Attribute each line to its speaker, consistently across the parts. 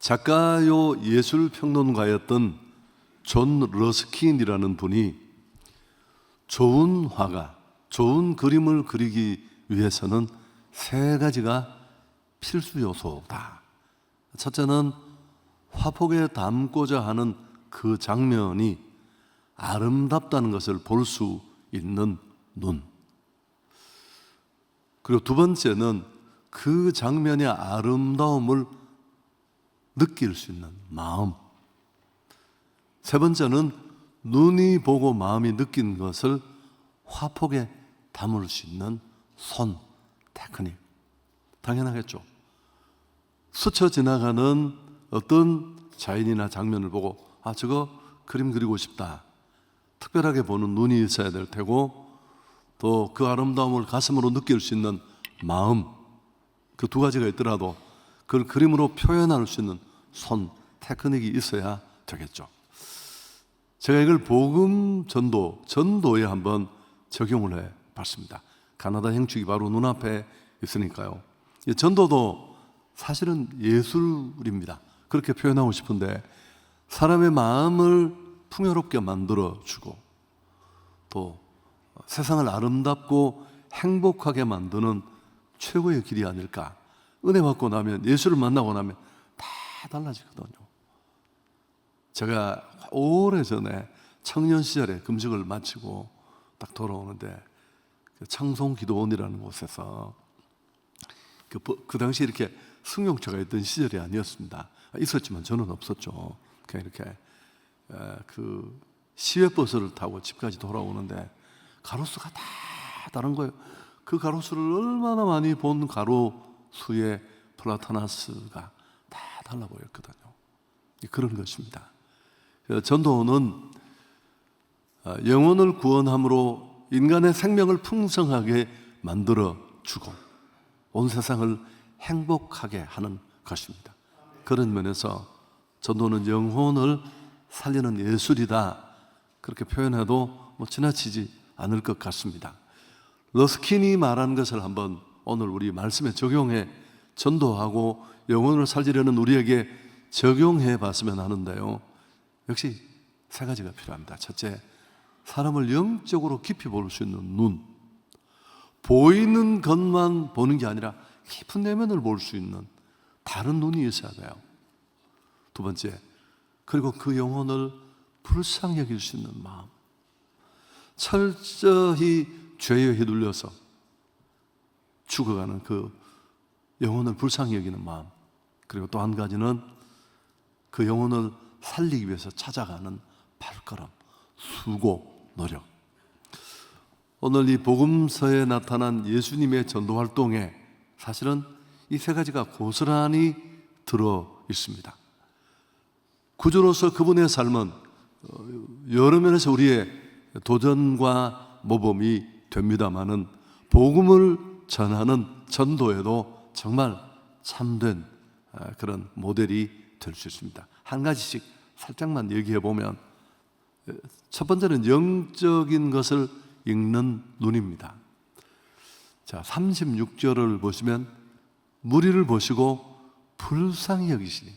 Speaker 1: 작가요 예술평론가였던 존 러스킨이라는 분이 좋은 화가, 좋은 그림을 그리기 위해서는 세 가지가 필수 요소다. 첫째는 화폭에 담고자 하는 그 장면이 아름답다는 것을 볼 수 있는 눈. 그리고 두 번째는 그 장면의 아름다움을 느낄 수 있는 마음. 세 번째는 눈이 보고 마음이 느낀 것을 화폭에 담을 수 있는 손, 테크닉. 당연하겠죠. 스쳐 지나가는 어떤 자연이나 장면을 보고 저거 그림 그리고 싶다. 특별하게 보는 눈이 있어야 될 테고, 또 그 아름다움을 가슴으로 느낄 수 있는 마음, 그 두 가지가 있더라도 그걸 그림으로 표현할 수 있는 손, 테크닉이 있어야 되겠죠. 제가 이걸 복음 전도에 한번 적용을 해 봤습니다. 가나다 형축이 바로 눈앞에 있으니까요. 이 전도도 사실은 예술입니다. 그렇게 표현하고 싶은데, 사람의 마음을 풍요롭게 만들어주고 또 세상을 아름답고 행복하게 만드는 최고의 길이 아닐까. 은혜 받고 나면, 예수를 만나고 나면 다 달라지거든요. 제가 오래전에 청년 시절에 금식을 마치고 딱 돌아오는데, 창송기도원이라는 곳에서 그 당시 이렇게 승용차가 있던 시절이 아니었습니다. 있었지만 저는 없었죠. 그냥 이렇게 그 시외버스를 타고 집까지 돌아오는데 가로수가 다 다른 거예요. 그 가로수를 얼마나 많이 본 가로수의 플라타나스가 다 달라 보였거든요. 그런 것입니다. 전도는 영혼을 구원함으로 인간의 생명을 풍성하게 만들어주고 온 세상을 행복하게 하는 것입니다. 그런 면에서 전도는 영혼을 살리는 예술이다. 그렇게 표현해도 지나치지 않을 것 같습니다. 러스킨이 말한 것을 한번 오늘 우리 말씀에 적용해 전도하고 영혼을 살리려는 우리에게 적용해 봤으면 하는데요. 역시 세 가지가 필요합니다. 첫째, 사람을 영적으로 깊이 볼 수 있는 눈. 보이는 것만 보는 게 아니라 깊은 내면을 볼 수 있는 다른 눈이 있어야 돼요. 두 번째, 그리고 그 영혼을 불쌍히 여길 수 있는 마음. 철저히 죄에 휘둘려서 죽어가는 그 영혼을 불쌍히 여기는 마음. 그리고 또 한 가지는 그 영혼을 살리기 위해서 찾아가는 발걸음, 수고, 노력. 오늘 이 복음서에 나타난 예수님의 전도 활동에 사실은 이 세 가지가 고스란히 들어 있습니다. 구주로서 그분의 삶은 여러 면에서 우리의 도전과 모범이 됩니다마는, 복음을 전하는 전도에도 정말 참된 그런 모델이 될 수 있습니다. 한 가지씩 살짝만 얘기해 보면, 첫 번째는 영적인 것을 읽는 눈입니다. 자, 36절을 보시면 무리를 보시고 불쌍히 여기시니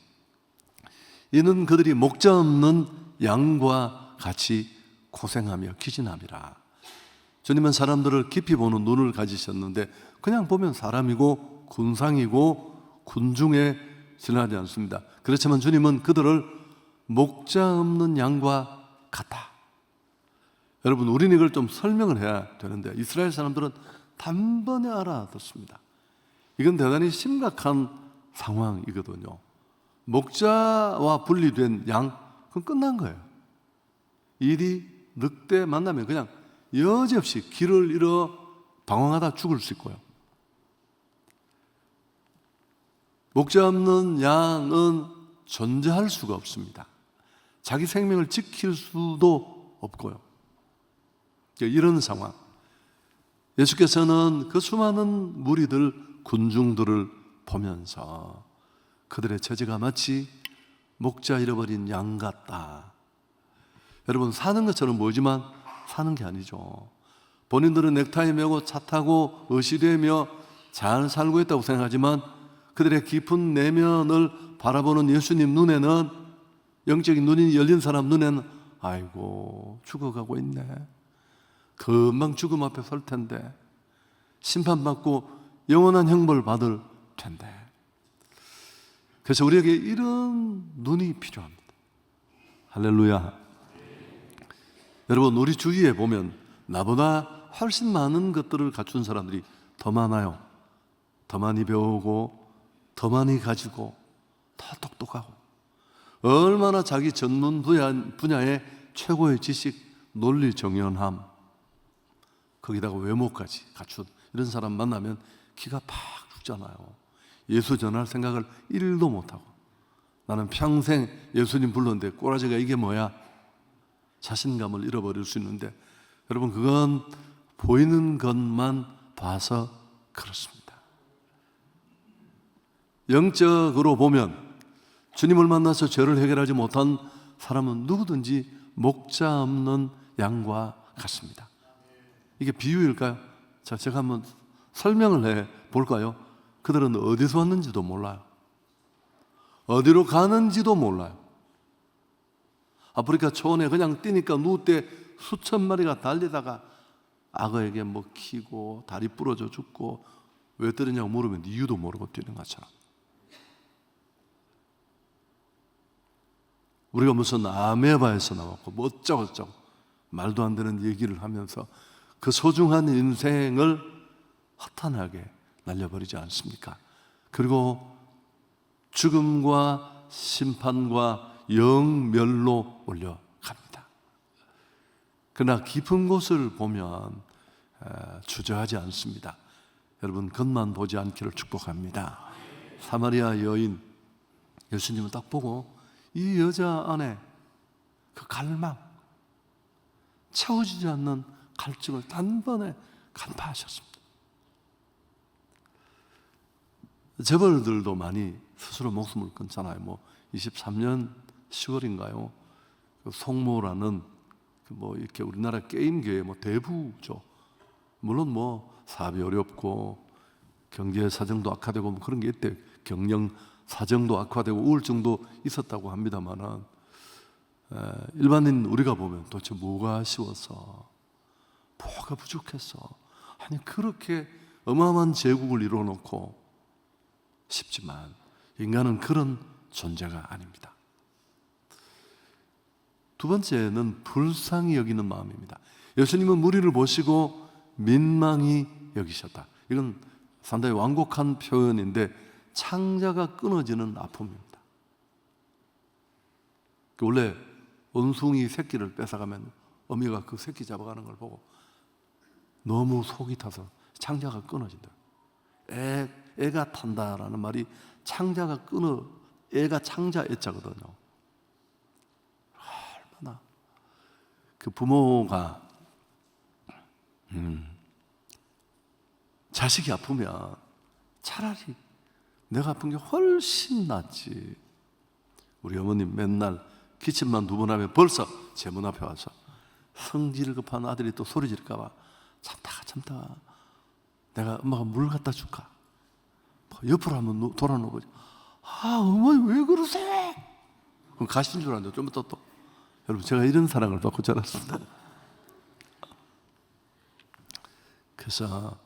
Speaker 1: 이는 그들이 목자 없는 양과 같이 고생하며 기진함이라. 주님은 사람들을 깊이 보는 눈을 가지셨는데 그냥 보면 사람이고 군상이고 군중에 지나지 않습니다. 그렇지만 주님은 그들을 목자 없는 양과 같다. 여러분, 우리는 이걸 좀 설명을 해야 되는데 이스라엘 사람들은 단번에 알아듣습니다. 이건 대단히 심각한 상황이거든요. 목자와 분리된 양, 그건 끝난 거예요. 일이 늑대 만나면 그냥 여지없이 길을 잃어 방황하다 죽을 수 있고요. 목자 없는 양은 존재할 수가 없습니다. 자기 생명을 지킬 수도 없고요. 이런 상황. 예수께서는 그 수많은 무리들, 군중들을 보면서 그들의 처지가 마치 목자 잃어버린 양 같다. 여러분, 사는 것처럼 보이지만 사는 게 아니죠. 본인들은 넥타이 메고 차 타고 의시되며 잘 살고 있다고 생각하지만 그들의 깊은 내면을 바라보는 예수님 눈에는, 영적인 눈이 열린 사람 눈에는 아이고 죽어가고 있네, 금방 죽음 앞에 설 텐데, 심판받고 영원한 형벌 받을 텐데. 그래서 우리에게 이런 눈이 필요합니다. 할렐루야. 여러분, 우리 주위에 보면 나보다 훨씬 많은 것들을 갖춘 사람들이 더 많아요. 더 많이 배우고, 더 많이 가지고, 더 똑똑하고, 얼마나 자기 전문 분야의 최고의 지식, 논리 정연함, 거기다가 외모까지 갖춘 이런 사람 만나면 기가 팍 죽잖아요. 예수 전할 생각을 1도 못하고, 나는 평생 예수님 불렀는데 꼬라지가 이게 뭐야? 자신감을 잃어버릴 수 있는데, 여러분, 그건 보이는 것만 봐서 그렇습니다. 영적으로 보면 주님을 만나서 죄를 해결하지 못한 사람은 누구든지 목자 없는 양과 같습니다. 이게 비유일까요? 자, 제가 한번 설명을 해 볼까요? 그들은 어디서 왔는지도 몰라요. 어디로 가는지도 몰라요. 아프리카 초원에 그냥 뛰니까 누때 수천 마리가 달리다가 악어에게 먹히고 다리 부러져 죽고, 왜 뛰느냐고 물으면 이유도 모르고 뛰는 것처럼, 우리가 무슨 아메바에서 나왔고 뭐 어쩌고저쩌고 말도 안 되는 얘기를 하면서 그 소중한 인생을 허탄하게 날려버리지 않습니까? 그리고 죽음과 심판과 영멸로 올려갑니다. 그러나 깊은 곳을 보면 주저하지 않습니다. 여러분, 겉만 보지 않기를 축복합니다. 사마리아 여인, 예수님은 딱 보고 이 여자 안에 그 갈망, 채워지지 않는 갈증을 단번에 간파하셨습니다. 재벌들도 많이 스스로 목숨을 끊잖아요. 뭐 23년 10월인가요? 그 송모라는 뭐 이렇게 우리나라 게임계의 뭐 대부죠. 물론 뭐 사업이 어렵고 경제 사정도 악화되고 뭐 그런 게 있대. 경영 사정도 악화되고 우울증도 있었다고 합니다만은, 일반인 우리가 보면 도대체 뭐가 아쉬워서, 뭐가 부족해서, 아니 그렇게 어마어마한 제국을 이루어놓고 싶지만 인간은 그런 존재가 아닙니다. 두 번째는 불쌍히 여기는 마음입니다. 예수님은 무리를 보시고 민망히 여기셨다. 이건 상당히 완곡한 표현인데 창자가 끊어지는 아픔입니다. 원래 원숭이 새끼를 뺏어가면 어미가 그 새끼 잡아가는 걸 보고 너무 속이 타서 창자가 끊어진다. 애가 탄다라는 말이 창자가 끊어, 애가 창자 애자거든요. 얼마나 그 부모가 자식이 아프면 차라리 내가 아픈 게 훨씬 낫지. 우리 어머님 맨날 기침만 2번 하면 벌써 제 문 앞에 와서 성질 급한 아들이 또 소리 지를까 봐 참다가 내가 엄마가 물 갖다 줄까? 옆으로 한번 돌아놓고, 아 어머니 왜 그러세요? 그럼 가신 줄 알았는데 좀 이따 또, 여러분 제가 이런 사랑을 받고 자랐습니다. 그래서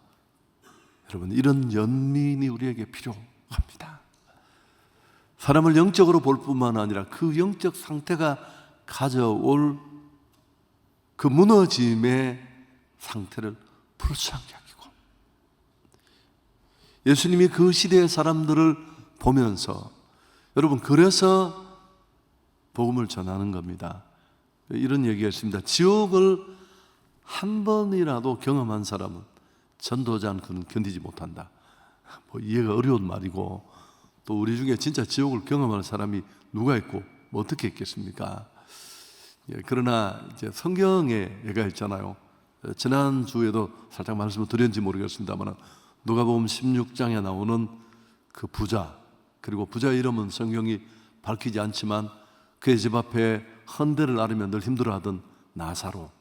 Speaker 1: 여러분, 이런 연민이 우리에게 필요합니다. 사람을 영적으로 볼 뿐만 아니라 그 영적 상태가 가져올 그 무너짐의 상태를 불쌍히 여기고, 예수님이 그 시대의 사람들을 보면서, 여러분 그래서 복음을 전하는 겁니다. 이런 얘기가 있습니다. 지옥을 한 번이라도 경험한 사람은 전도자는 그는 견디지 못한다. 뭐 이해가 어려운 말이고, 또 우리 중에 진짜 지옥을 경험하는 사람이 누가 있고 뭐 어떻게 있겠습니까? 그러나 이제 성경에 얘가 있잖아요. 지난 주에도 살짝 말씀을 드렸는지 모르겠습니다만, 누가복음 16장에 나오는 그 부자, 그리고 부자 이름은 성경이 밝히지 않지만 그의 집 앞에 헌대를 앓으며 늘 힘들어하던 나사로,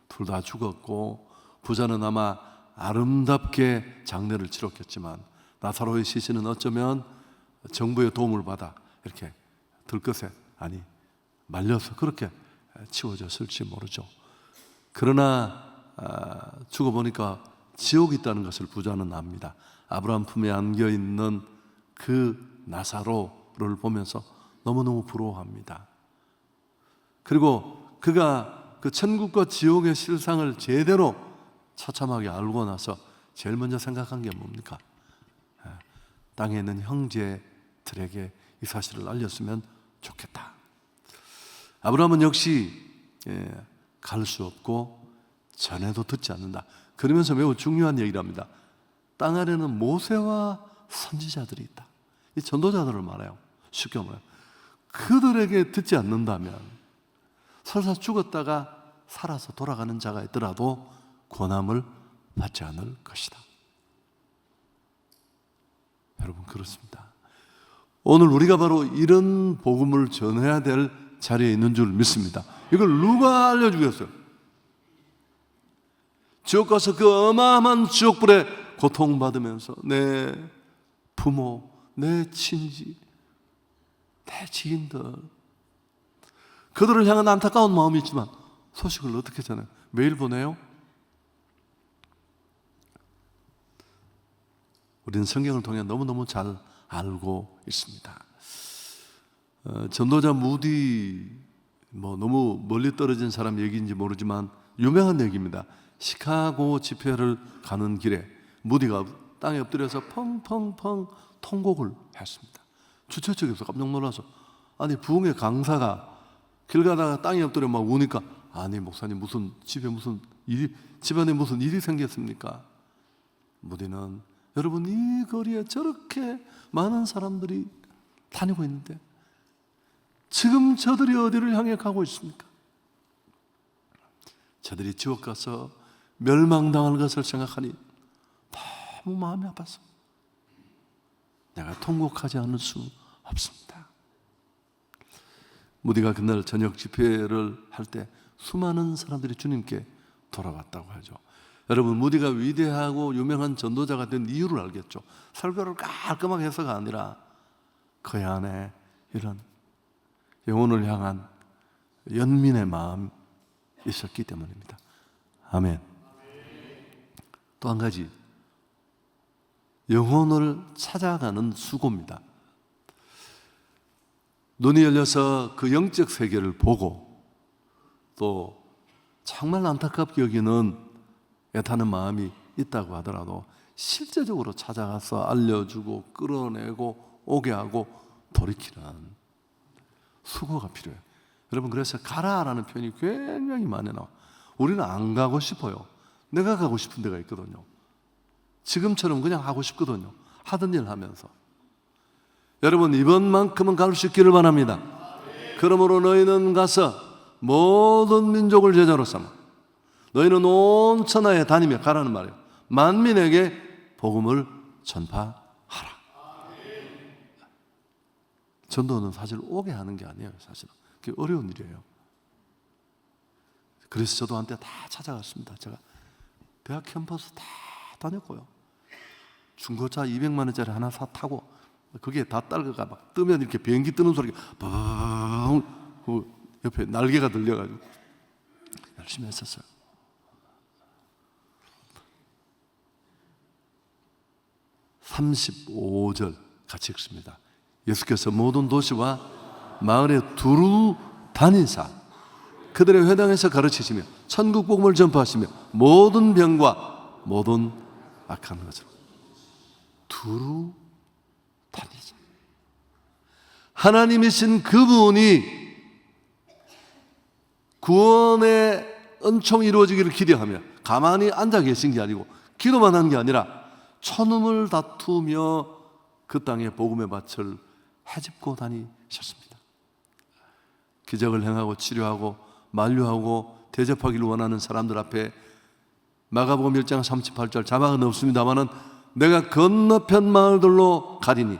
Speaker 1: 둘 다 죽었고 부자는 아마 아름답게 장례를 치렀겠지만 나사로의 시신은 어쩌면 정부의 도움을 받아 이렇게 들것에 아니 말려서 그렇게 치워졌을지 모르죠. 그러나 죽어보니까 지옥이 있다는 것을 부자는 압니다. 아브라함 품에 안겨있는 그 나사로를 보면서 너무너무 부러워합니다. 그리고 그가 그 천국과 지옥의 실상을 제대로 처참하게 알고 나서 제일 먼저 생각한 게 뭡니까? 땅에 있는 형제들에게 이 사실을 알렸으면 좋겠다. 아브라함은 역시 갈 수 없고 전해도 듣지 않는다. 그러면서 매우 중요한 얘기를 합니다. 땅 아래는 모세와 선지자들이 있다. 이 전도자들을 말해요. 쉽게 말해요. 그들에게 듣지 않는다면 설사 죽었다가 살아서 돌아가는 자가 있더라도 권함을 받지 않을 것이다. 여러분, 그렇습니다. 오늘 우리가 바로 이런 복음을 전해야 될 자리에 있는 줄 믿습니다. 이걸 누가 알려주겠어요? 지옥 가서 그 어마어마한 지옥불에 고통받으면서 내 부모, 내 친지, 내 지인들, 그들을 향한 안타까운 마음이 있지만 소식을 어떻게 전해요? 메일 보내요? 우리는 성경을 통해 너무너무 잘 알고 있습니다. 전도자 무디, 너무 멀리 떨어진 사람 얘기인지 모르지만 유명한 얘기입니다. 시카고 집회를 가는 길에 무디가 땅에 엎드려서 펑펑펑 통곡을 했습니다. 주최 측에서 깜짝 놀라서, 아니 부흥의 강사가 길 가다가 땅에 엎드려 막 우니까, 아니 목사님 집안에 무슨 일이 생겼습니까? 무디는, 여러분 이 거리에 저렇게 많은 사람들이 다니고 있는데 지금 저들이 어디를 향해 가고 있습니까? 저들이 지옥 가서 멸망당할 것을 생각하니 너무 마음이 아팠어. 내가 통곡하지 않을 수 없습니다. 무디가 그날 저녁 집회를 할 때 수많은 사람들이 주님께 돌아왔다고 하죠. 여러분, 무디가 위대하고 유명한 전도자가 된 이유를 알겠죠. 설교를 깔끔하게 해서가 아니라 그의 안에 이런 영혼을 향한 연민의 마음이 있었기 때문입니다. 아멘. 또 한 가지, 영혼을 찾아가는 수고입니다. 눈이 열려서 그 영적 세계를 보고 또 정말 안타깝게 여기는 애타는 마음이 있다고 하더라도 실제적으로 찾아가서 알려주고 끌어내고 오게 하고 돌이키는 수고가 필요해요. 여러분, 그래서 가라라는 표현이 굉장히 많이 나와요. 우리는 안 가고 싶어요. 내가 가고 싶은 데가 있거든요. 지금처럼 그냥 하고 싶거든요. 하던 일 하면서. 여러분, 이번만큼은 갈 수 있기를 바랍니다. 그러므로 너희는 가서 모든 민족을 제자로 삼아 너희는 온 천하에 다니며, 가라는 말이에요. 만민에게 복음을 전파하라. 전도는 사실 오게 하는 게 아니에요. 사실은 그게 어려운 일이에요. 그래서 저도 한때 다 찾아갔습니다. 제가 대학 캠퍼스 다 다녔고요. 중고차 200만 원짜리 하나 타고 그게 다 딸거가 막 뜨면 이렇게 비행기 뜨는 소리가 뻥, 옆에 날개가 들려가지고 열심히 했었어요. (35절) 같이 읽습니다. 예수께서 모든 도시와 마을에 두루 다니사 그들의 회당에서 가르치시며 천국 복음을 전파하시며 모든 병과 모든 악한 것을 두루 다니자. 하나님이신 그분이 구원의 은총이 이루어지기를 기대하며 가만히 앉아 계신 게 아니고 기도만 한 게 아니라 천음을 다투며 그 땅에 복음의 밭을 헤집고 다니셨습니다. 기적을 행하고 치료하고 만류하고 대접하기를 원하는 사람들 앞에 마가복음 1장 38절, 자막은 없습니다마는 내가 건너편 마을들로 가리니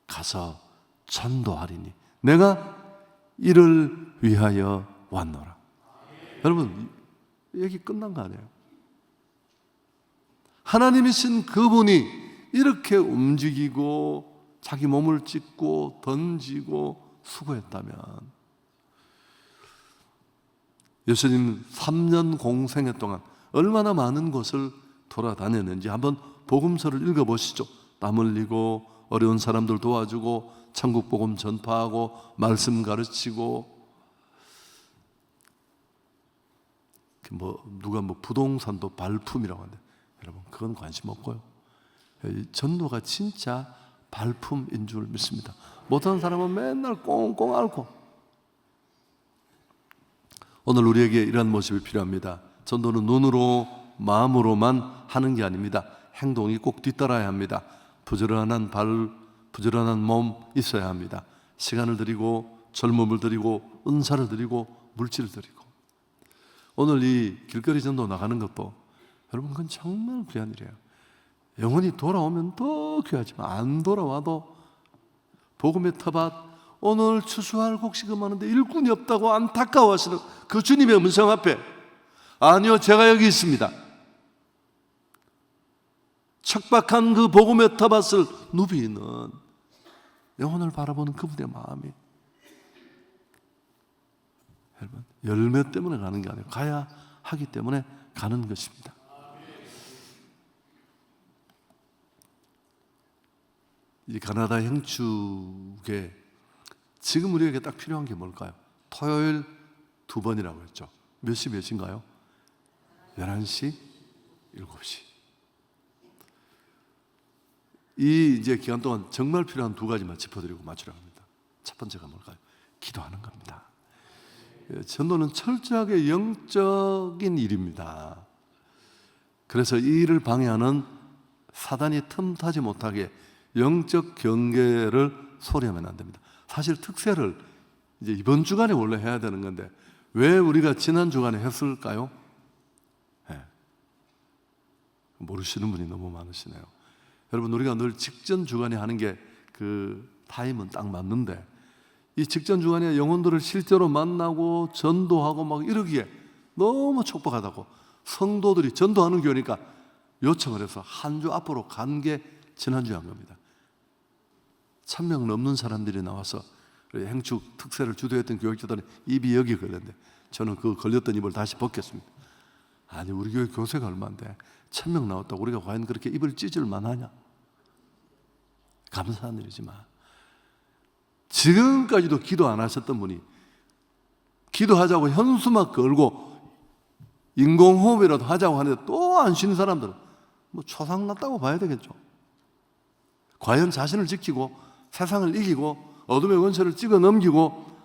Speaker 1: 가서 전도하리니 내가 이를 위하여 왔노라. 여러분, 얘기 끝난 거 아니에요? 하나님이신 그분이 이렇게 움직이고 자기 몸을 찢고 던지고 수고했다면, 예수님 3년 공생애 동안 얼마나 많은 곳을 돌아다녔는지 한번 복음서를 읽어보시죠. 땀 흘리고 어려운 사람들 도와주고 천국 복음 전파하고 말씀 가르치고, 누가 부동산도 발품이라고 하는데, 여러분 그건 관심 없고요. 전도가 진짜 발품인 줄 믿습니다. 못하는 사람은 맨날 꽁꽁 앓고. 오늘 우리에게 이러한 모습이 필요합니다. 전도는 눈으로 마음으로만 하는 게 아닙니다. 행동이 꼭 뒤따라야 합니다. 부지런한 발, 부지런한 몸 있어야 합니다. 시간을 드리고 젊음을 드리고 은사를 드리고 물질을 드리고. 오늘 이 길거리 전도 나가는 것도 여러분 그건 정말 귀한 일이에요. 영혼이 돌아오면 더 귀하지만 안 돌아와도 복음의 터밭, 오늘 추수할 곡식은 많은데 일꾼이 없다고 안타까워하시는 그 주님의 음성 앞에, 아니요, 제가 여기 있습니다. 척박한 그 복음의 터밭을 누비는 영혼을 바라보는 그분의 마음이, 여러분 열매 때문에 가는 게 아니고 가야 하기 때문에 가는 것입니다. 이 가나다 행축에 지금 우리에게 딱 필요한 게 뭘까요? 토요일 2번이라고 했죠. 몇 시 몇 시인가요? 11시, 7시. 이 이제 기간 동안 정말 필요한 2가지만 짚어드리고 마치려고 합니다. 첫 번째가 뭘까요? 기도하는 겁니다. 전도는 철저하게 영적인 일입니다. 그래서 이 일을 방해하는 사단이 틈타지 못하게 영적 경계를 소리하면 안 됩니다. 사실 특세를 이제 이번 주간에 원래 해야 되는 건데 왜 우리가 지난 주간에 했을까요? 네. 모르시는 분이 너무 많으시네요. 여러분 우리가 늘 직전 주간에 하는 게 그 타임은 딱 맞는데, 이 직전 주간에 영혼들을 실제로 만나고 전도하고 막 이러기에 너무 촉박하다고 성도들이 전도하는 교회니까 요청을 해서 한 주 앞으로 간 게 지난주에 한 겁니다. 1000명 넘는 사람들이 나와서 행축 특세를 주도했던 교육자들은 입이 여기 걸렸는데 저는 그 걸렸던 입을 다시 벗겼습니다. 아니 우리 교회 교세가 얼마인데 1000명 나왔다고 우리가 과연 그렇게 입을 찢을 만하냐? 감사한 일이지만 지금까지도 기도 안 하셨던 분이 기도하자고 현수막 걸고 인공호흡이라도 하자고 하는데 또 안 쉬는 사람들은 뭐 초상났다고 봐야 되겠죠. 과연 자신을 지키고 세상을 이기고 어둠의 원천을 찍어 넘기고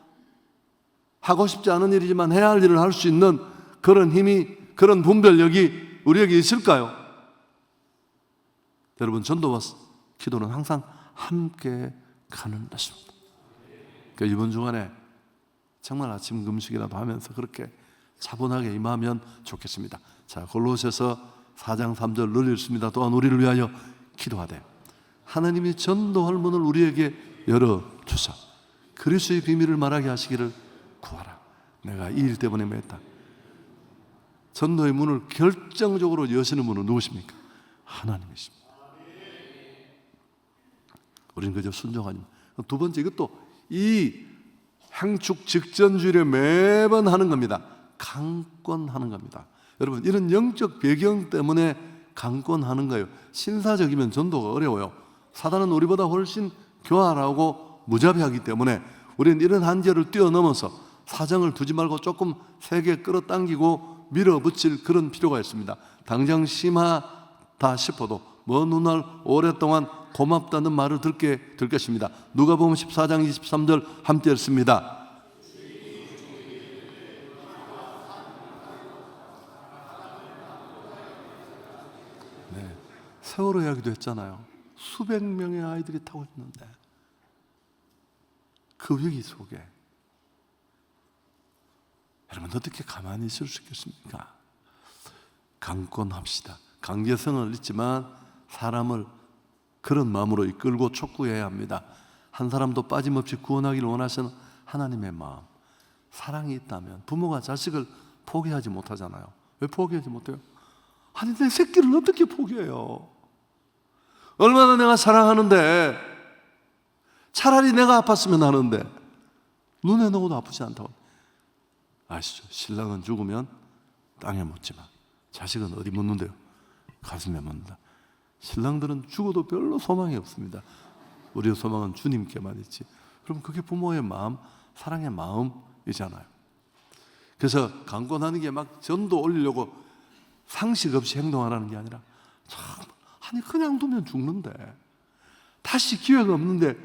Speaker 1: 하고 싶지 않은 일이지만 해야 할 일을 할 수 있는 그런 힘이, 그런 분별력이 우리에게 있을까요? 여러분 전도와 기도는 항상 함께 가는 것입니다. 그러니까 이번 주간에 정말 아침 금식이라도 하면서 그렇게 차분하게 임하면 좋겠습니다. 자, 골로새서 4장 3절 늘 읽습니다. 또한 우리를 위하여 기도하되 하나님이 전도할 문을 우리에게 열어주사 그리스도의 비밀을 말하게 하시기를 구하라. 내가 이 일 때문에 맺다. 전도의 문을 결정적으로 여시는 분은 누구십니까? 하나님이십니다. 우리는 그저 순종하니. 두 번째, 이것도 이 행축 직전 주일에 매번 하는 겁니다. 강권하는 겁니다. 여러분 이런 영적 배경 때문에 강권하는 거예요. 신사적이면 전도가 어려워요. 사단은 우리보다 훨씬 교활하고 무자비하기 때문에 우리는 이런 한계를 뛰어넘어서 사정을 두지 말고 조금 세게 끌어당기고 밀어붙일 그런 필요가 있습니다. 당장 심하다 싶어도 먼 훗날 오랫동안 고맙다는 말을 듣게 될 것입니다. 누가복음 14장 23절 함께 읽습니다. 네, 세월호 이야기도 했잖아요. 수백 명의 아이들이 타고 있는데 그 위기 속에 여러분 어떻게 가만히 있을 수 있겠습니까? 강권합시다. 강제성은 있지만 사람을 그런 마음으로 이끌고 촉구해야 합니다. 한 사람도 빠짐없이 구원하기를 원하시는 하나님의 마음, 사랑이 있다면 부모가 자식을 포기하지 못하잖아요. 왜 포기하지 못해요? 아니 내 새끼를 어떻게 포기해요? 얼마나 내가 사랑하는데 차라리 내가 아팠으면 하는데 눈에 넣어도 아프지 않다고. 아시죠? 신랑은 죽으면 땅에 묻지만 자식은 어디 묻는데요? 가슴에 묻는다. 신랑들은 죽어도 별로 소망이 없습니다. 우리의 소망은 주님께만 있지. 그럼 그게 부모의 마음, 사랑의 마음이잖아요. 그래서 강권하는 게 막 전도 올리려고 상식 없이 행동하라는 게 아니라 참, 아니 그냥 두면 죽는데 다시 기회가 없는데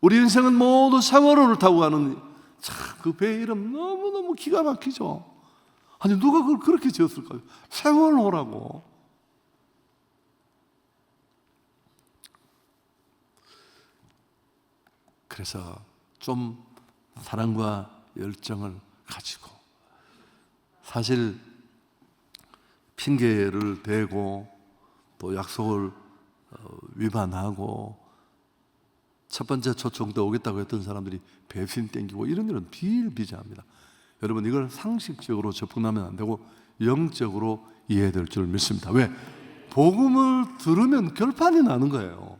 Speaker 1: 우리 인생은 모두 세월호를 타고 가는 참 그 배의 이름 너무너무 기가 막히죠. 아니 누가 그걸 그렇게 지었을까요? 세월호라고. 그래서 좀 사랑과 열정을 가지고 사실 핑계를 대고 또 약속을 위반하고 첫 번째 초청 때 오겠다고 했던 사람들이 배신 땡기고 이런 일은 비일비재합니다. 여러분 이걸 상식적으로 접근하면 안 되고 영적으로 이해해야 될 줄 믿습니다. 왜? 복음을 들으면 결판이 나는 거예요.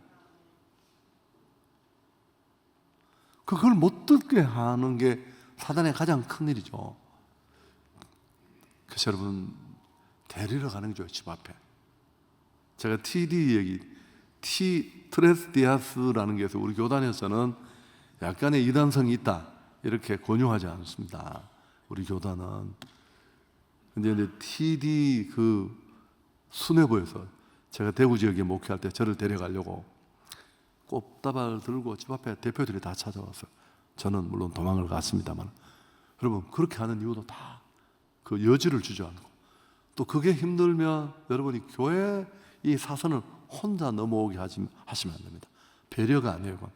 Speaker 1: 그걸 못 듣게 하는 게 사단의 가장 큰 일이죠. 그래서 여러분 데리러 가는 거죠. 집 앞에 제가 TD 얘기 트레스디아스라는 게 있어서 우리 교단에서는 약간의 이단성이 있다 이렇게 권유하지 않습니다. 우리 교단은. 근데 TD 그 수뇌부에서 제가 대구 지역에 목회할 때 저를 데려가려고 꽃다발 들고 집 앞에 대표들이 다 찾아왔어요. 저는 물론 도망을 갔습니다만 여러분 그렇게 하는 이유도 다 그 여지를 주지 않고 또 그게 힘들면 여러분이 교회 이 사선을 혼자 넘어오게 하시면 안 됩니다. 배려가 아니에요. 이건.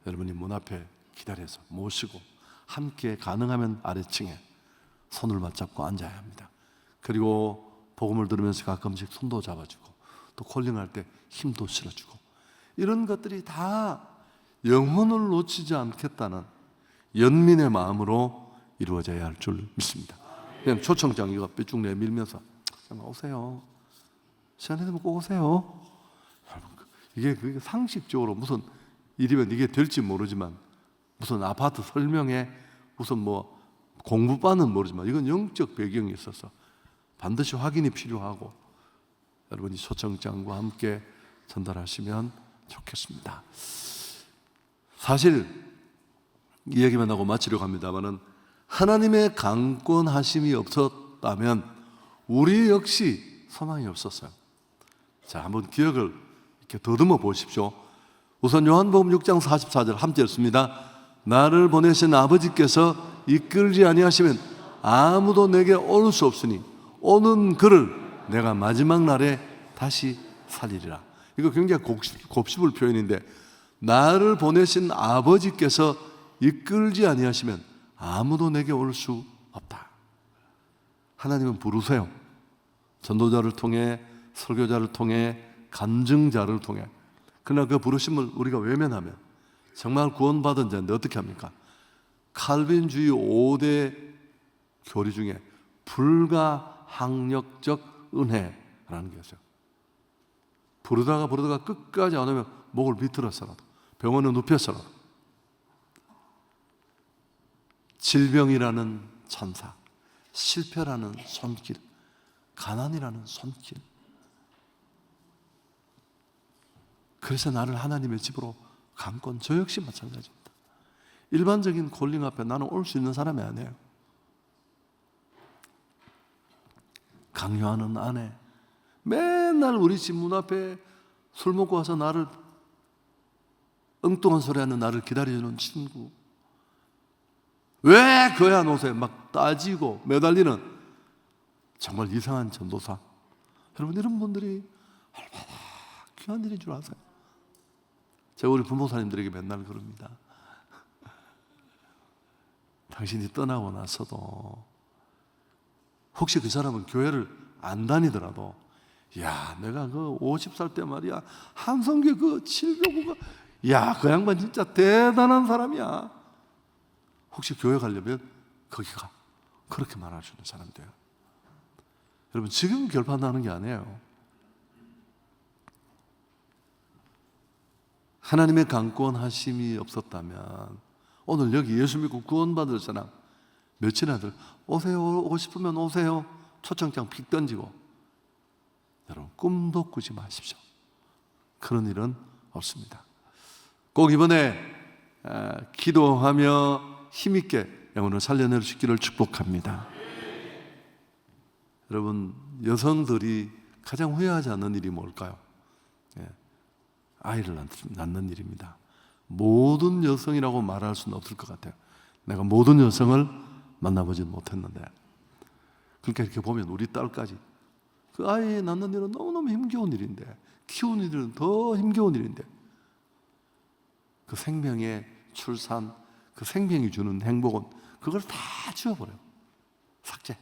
Speaker 1: 여러분이 문 앞에 기다려서 모시고 함께 가능하면 아래층에 손을 맞잡고 앉아야 합니다. 그리고 복음을 들으면서 가끔씩 손도 잡아주고 또 콜링할 때 힘도 실어주고 이런 것들이 다 영혼을 놓치지 않겠다는 연민의 마음으로 이루어져야 할 줄 믿습니다. 그냥 초청장이가 삐쭉 내밀면서 오세요. 시간 되면 꼭 오세요. 이게 상식적으로 무슨 일이면 이게 될지 모르지만 무슨 아파트 설명에 무슨 뭐 공부반은 모르지만 이건 영적 배경이 있어서 반드시 확인이 필요하고 여러분이 초청장과 함께 전달하시면 좋겠습니다. 사실 이 얘기만 하고 마치려고 합니다만은 하나님의 강권하심이 없었다면 우리 역시 소망이 없었어요. 자, 한번 기억을 이렇게 더듬어 보십시오. 우선 요한복음 6장 44절 함께 읽습니다. 나를 보내신 아버지께서 이끌지 아니하시면 아무도 내게 올 수 없으니 오는 그를 내가 마지막 날에 다시 살리리라. 이거 굉장히 곱씹을 표현인데 나를 보내신 아버지께서 이끌지 아니하시면 아무도 내게 올 수 없다. 하나님은 부르세요. 전도자를 통해 설교자를 통해 간증자를 통해. 그러나 그 부르심을 우리가 외면하면 정말 구원받은 자인데 어떻게 합니까? 칼빈주의 5대 교리 중에 불가항력적 은혜라는 게 있어요. 부르다가 끝까지 안 오면 목을 비틀어서라도 병원에 눕혀서라도 질병이라는 천사, 실패라는 손길, 가난이라는 손길. 그래서 나를 하나님의 집으로 강권, 저 역시 마찬가지입니다. 일반적인 콜링 앞에 나는 올 수 있는 사람이 아니에요. 강요하는 아내, 맨날 우리 집 문 앞에 술 먹고 와서 나를 엉뚱한 소리 하는 나를 기다려주는 친구, 왜 교회 안 오세요? 막 따지고 매달리는 정말 이상한 전도사. 여러분 이런 분들이 얼마나 귀한 일인 줄 아세요? 제가 우리 부모사님들에게 맨날 그럽니다. 당신이 떠나고 나서도 혹시 그 사람은 교회를 안 다니더라도 야 내가 그 50살 때 말이야 한성규 그 7교구가 야 그 양반 진짜 대단한 사람이야. 혹시 교회 가려면 거기가 그렇게 말해주는 사람들이에요. 여러분 지금 결판나는 게 아니에요. 하나님의 강권하심이 없었다면 오늘 여기 예수 믿고 구원받을 사람 몇이나 들 오세요, 오고 싶으면 오세요 초청장 픽 던지고, 여러분 꿈도 꾸지 마십시오. 그런 일은 없습니다. 꼭 이번에 기도하며 힘있게 영혼을 살려낼 수 있기를 축복합니다. 여러분, 여성들이 가장 후회하지 않는 일이 뭘까요? 아이를 낳는 일입니다. 모든 여성이라고 말할 수는 없을 것 같아요. 내가 모든 여성을 만나보지 못했는데, 그러니까 이렇게 보면 우리 딸까지 그 아이 낳는 일은 너무너무 힘겨운 일인데, 키우는 일은 더 힘겨운 일인데, 그 생명의 출산, 그 생명이 주는 행복은 그걸 다 지워버려요. 삭제.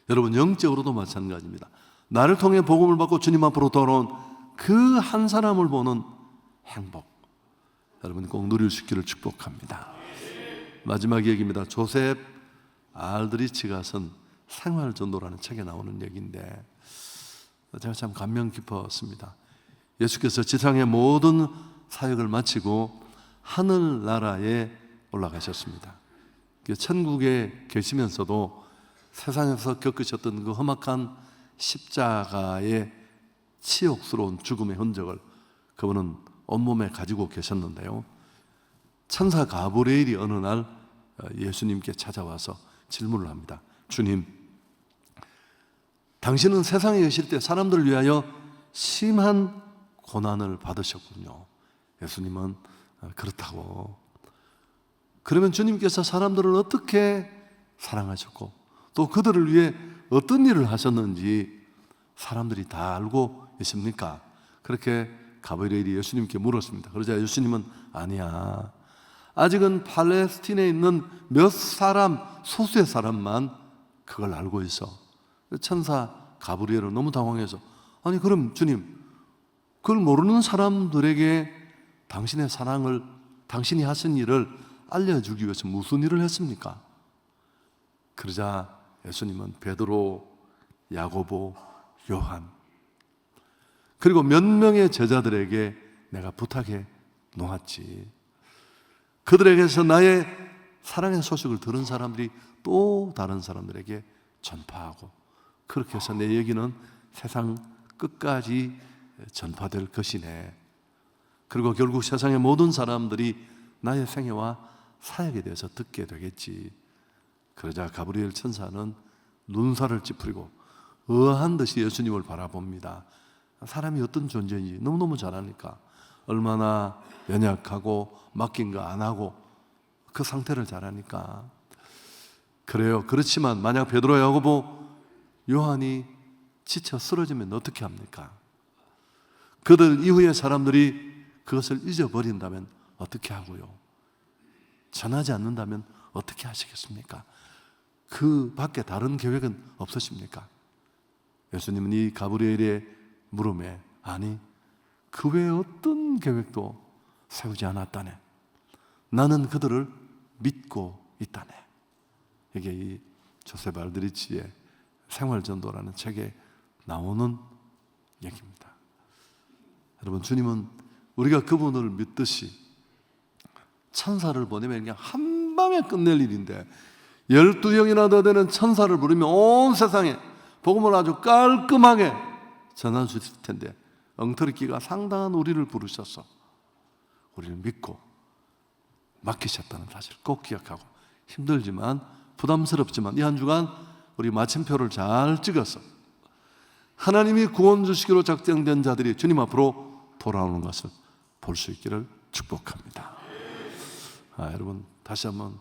Speaker 1: 여러분, 영적으로도 마찬가지입니다. 나를 통해 복음을 받고 주님 앞으로 돌아온 그 한 사람을 보는 행복, 여러분 꼭 누릴 수 있기를 축복합니다. 마지막 얘기입니다. 조셉 알드리치가 쓴 생활전도라는 책에 나오는 얘기인데 제가 참 감명 깊었습니다. 예수께서 지상의 모든 사역을 마치고 하늘나라에 올라가셨습니다. 천국에 계시면서도 세상에서 겪으셨던 그 험악한 십자가의 치욕스러운 죽음의 흔적을 그분은 온몸에 가지고 계셨는데요, 천사 가브리엘이 어느 날 예수님께 찾아와서 질문을 합니다. 주님, 당신은 세상에 계실 때 사람들을 위하여 심한 고난을 받으셨군요. 예수님은 그렇다고. 그러면 주님께서 사람들을 어떻게 사랑하셨고 또 그들을 위해 어떤 일을 하셨는지 사람들이 다 알고 있습니까? 그렇게 가브리엘이 예수님께 물었습니다. 그러자 예수님은 아니야, 아직은 팔레스틴에 있는 몇 사람, 소수의 사람만 그걸 알고 있어. 천사 가브리엘은 너무 당황해서, 아니 그럼 주님, 그걸 모르는 사람들에게 당신의 사랑을, 당신이 하신 일을 알려주기 위해서 무슨 일을 했습니까? 그러자 예수님은 베드로, 야고보, 요한 그리고 몇 명의 제자들에게 내가 부탁해 놓았지. 그들에게서 나의 사랑의 소식을 들은 사람들이 또 다른 사람들에게 전파하고, 그렇게 해서 내 얘기는 세상 끝까지 전파될 것이네. 그리고 결국 세상의 모든 사람들이 나의 생애와 사역에 대해서 듣게 되겠지. 그러자 가브리엘 천사는 눈살을 찌푸리고 의아한 듯이 예수님을 바라봅니다. 사람이 어떤 존재인지 너무너무 잘 아니까, 얼마나 연약하고 맡긴 거 안 하고 그 상태를 잘 아니까. 그래요. 그렇지만 만약 베드로, 야고보, 요한이 지쳐 쓰러지면 어떻게 합니까? 그들 이후에 사람들이 그것을 잊어버린다면 어떻게 하고요? 전하지 않는다면 어떻게 하시겠습니까? 그 밖에 다른 계획은 없으십니까? 예수님은 이 가브리엘의 물음에 아니, 그 외에 어떤 계획도 세우지 않았다네. 나는 그들을 믿고 있다네. 이게 이 조셉 알드리치의 생활전도라는 책에 나오는 얘기입니다. 여러분, 주님은 우리가 그분을 믿듯이 천사를 보내면 그냥 한밤에 끝낼 일인데 12형이나 더 되는 천사를 부르면 온 세상에 복음을 아주 깔끔하게 전해 주실 텐데 엉터리끼가 상당한 우리를 부르셔서 우리를 믿고 맡기셨다는 사실 꼭 기억하고, 힘들지만 부담스럽지만 이 한 주간 우리 마침표를 잘 찍어서 하나님이 구원 주시기로 작정된 자들이 주님 앞으로 돌아오는 것을 볼 수 있기를 축복합니다. 여러분, 다시 한번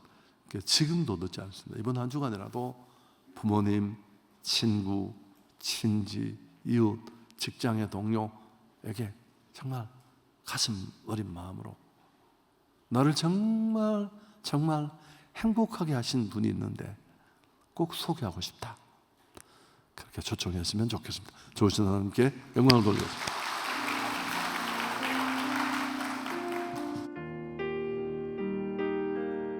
Speaker 1: 지금도 늦지 않습니다. 이번 한 주간이라도 부모님, 친구, 친지, 이웃, 직장의 동료에게 정말 가슴 어린 마음으로 나를 정말 정말 행복하게 하신 분이 있는데 꼭 소개하고 싶다, 그렇게 초청했으면 좋겠습니다. 좋으신 하나님께 영광을 돌리겠습니다.